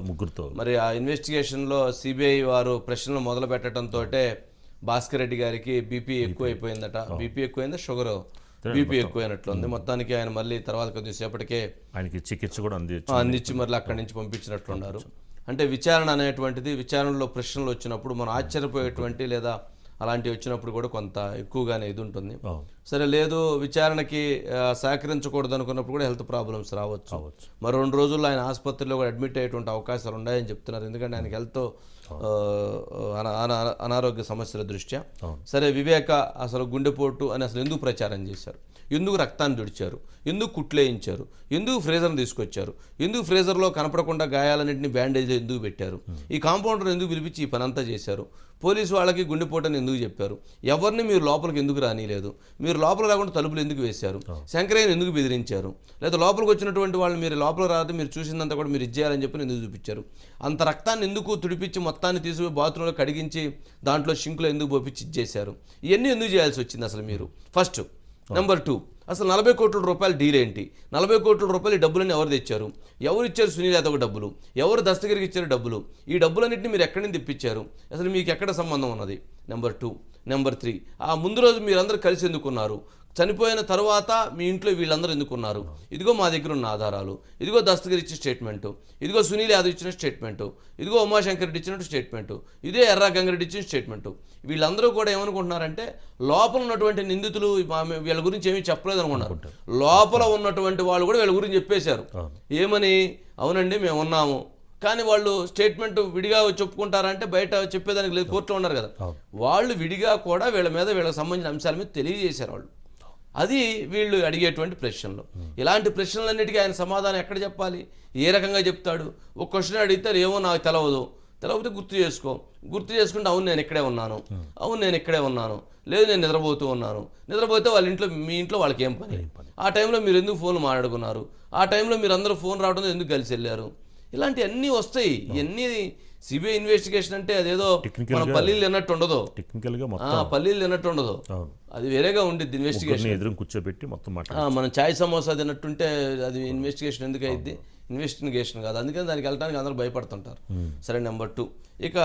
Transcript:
ముగ్గురుతో మరి ఆ ఇన్వెస్టిగేషన్లో సిబిఐ వారు ప్రశ్నలు మొదలు పెట్టడంతో భాస్కర్ రెడ్డి గారికి బీపీ ఎక్కువైపోయిందట. బీపీ ఎక్కువైందా, షుగర్ బీపీ ఎక్కువైనట్లుంది. మొత్తానికి ఆయన మళ్ళీ తర్వాత కొద్దిసేపటికే ఆయనకి చికిత్స కూడా అందించి మళ్ళీ అక్కడి నుంచి పంపించినట్లున్నారు. అంటే విచారణ అనేటువంటిది, విచారణలో ప్రశ్నలు వచ్చినప్పుడు మనం ఆశ్చర్యపోయేటువంటి లేదా అలాంటివి వచ్చినప్పుడు కూడా కొంత ఎక్కువగానే ఇది ఉంటుంది. సరే, లేదు విచారణకి సహకరించకూడదు అనుకున్నప్పుడు కూడా హెల్త్ ప్రాబ్లమ్స్ రావచ్చు. మరి 2 రోజుల్లో ఆయన ఆసుపత్రిలో కూడా అడ్మిట్ అయ్యేటువంటి అవకాశాలు ఉన్నాయని చెప్తున్నారు. ఎందుకంటే ఆయనకి హెల్త్ అనారోగ్య సమస్యల దృష్ట్యా. సరే, వివేక అసలు గుండెపోటు అని అసలు ఎందుకు ప్రచారం చేశారు, ఎందుకు రక్తాన్ని తుడిచారు, ఎందుకు కుట్లేయించారు, ఎందుకు ఫ్రీజర్ని తీసుకొచ్చారు, ఎందుకు ఫ్రీజర్లో కనపడకుండా గాయాలన్నింటినీ బ్యాండేజ్లో ఎందుకు పెట్టారు, ఈ కాంపౌండర్ ఎందుకు పిలిపించి ఈ పనంతా చేశారు, పోలీసు వాళ్ళకి గుండెపోటని ఎందుకు చెప్పారు, ఎవరిని మీరు లోపలికి ఎందుకు రానిలేదు, మీరు లోపల రాకుండా తలుపులు ఎందుకు వేశారు, శంకరయ్యను ఎందుకు బెదిరించారు, లేదా లోపలికి వచ్చినటువంటి వాళ్ళు మీరు లోపల రాదు మీరు చూసిందంతా కూడా మీరు ఇచ్చేయాలని చెప్పి ఎందుకు చూపించారు, అంత రక్తాన్ని ఎందుకు తుడిపించి మొత్తాన్ని తీసుకుని బాత్రూంలో కడిగించి దాంట్లో షింకులో ఎందుకు పోపించి ఇచ్చేశారు, ఇవన్నీ ఎందుకు చేయాల్సి వచ్చింది అసలు మీరు ఫస్ట్. నెంబర్ 2, అసలు 40 కోట్ల రూపాయల డీల్ ఏంటి, 40 కోట్ల రూపాయలు ఈ డబ్బులన్నీ ఎవరు తెచ్చారు, ఎవరు ఇచ్చారు సునీల్ యాదవ్ డబ్బులు, ఎవరు దస్తగిరికి ఇచ్చారు డబ్బులు, ఈ డబ్బులన్నింటినీ మీరు ఎక్కడి నుంచి తెప్పించారు, అసలు మీకు ఎక్కడ సంబంధం ఉన్నది. నెంబర్ 2. నెంబర్ 3, ఆ ముందు రోజు మీరందరూ కలిసి ఎందుకున్నారు, చనిపోయిన తర్వాత మీ ఇంట్లో వీళ్ళందరూ ఎందుకున్నారు, ఇదిగో మా దగ్గర ఉన్న ఆధారాలు, ఇదిగో దస్తగిరి ఇచ్చిన స్టేట్మెంటు, ఇదిగో సునీల్ యాదవ్ ఇచ్చిన స్టేట్మెంటు, ఇదిగో ఉమాశంకర్ రెడ్డి ఇచ్చినట్టు స్టేట్మెంటు, ఇదే ఎర్రా గంగారెడ్డి ఇచ్చిన స్టేట్మెంటు. వీళ్ళందరూ కూడా ఏమనుకుంటున్నారంటే లోపల ఉన్నటువంటి నిందితులు వీళ్ళ గురించి ఏమీ చెప్పలేదు అనుకుంటున్నారు. లోపల ఉన్నటువంటి వాళ్ళు కూడా వీళ్ళ గురించి చెప్పేశారు. ఏమని, అవునండి మేము ఉన్నాము, కానీ వాళ్ళు స్టేట్మెంట్ విడిగా చెప్పుకుంటారంటే బయట చెప్పేదానికి లేదు, కోర్టులో ఉన్నారు కదా, వాళ్ళు విడిగా కూడా వీళ్ళ మీద వీళ్ళకి సంబంధించిన అంశాల మీద తెలియజేశారు వాళ్ళు. అది వీళ్ళు అడిగేటువంటి ప్రశ్నలు. ఇలాంటి ప్రశ్నలన్నిటికీ ఆయన సమాధానం ఎక్కడ చెప్పాలి, ఏ రకంగా చెప్తాడు. ఒక క్వశ్చన్ అడిగితే ఏమో నాకు తెలియకపోతే గుర్తు చేసుకుంటే అవును నేను ఇక్కడే ఉన్నాను, లేదు నేను నిద్రపోతూ ఉన్నాను, నిద్రపోతే వాళ్ళ ఇంట్లో మీ ఇంట్లో వాళ్ళకి ఏం పని, ఆ టైంలో మీరు ఎందుకు ఫోన్ మాట్లాడుకున్నారు, ఆ టైంలో మీరు అందరూ ఫోన్ రావడంతో ఎందుకు కలిసి వెళ్ళారు, ఇలాంటి అన్నీ వస్తాయి. ఇవన్నీ సిబిఐ ఇన్వెస్టిగేషన్ అంటే అదేదో మన పల్లీలు తిన్నట్టు ఉండదు, పల్లీలు తిన్నట్టు ఉండదు, అది వేరేగా ఉండిద్ది ఇన్వెస్టిగేషన్. కూర్చోబెట్టి మొత్తం మనం చాయ్ సమోసా తిన్నట్టుంటే అది ఇన్వెస్టిగేషన్ ఎందుకు అయింది, ఇన్వెస్టిగేషన్ కాదు. అందుకని దానికి వెళ్ళడానికి అందరూ భయపడుతుంటారు. సరే, నెంబర్ 2, ఇక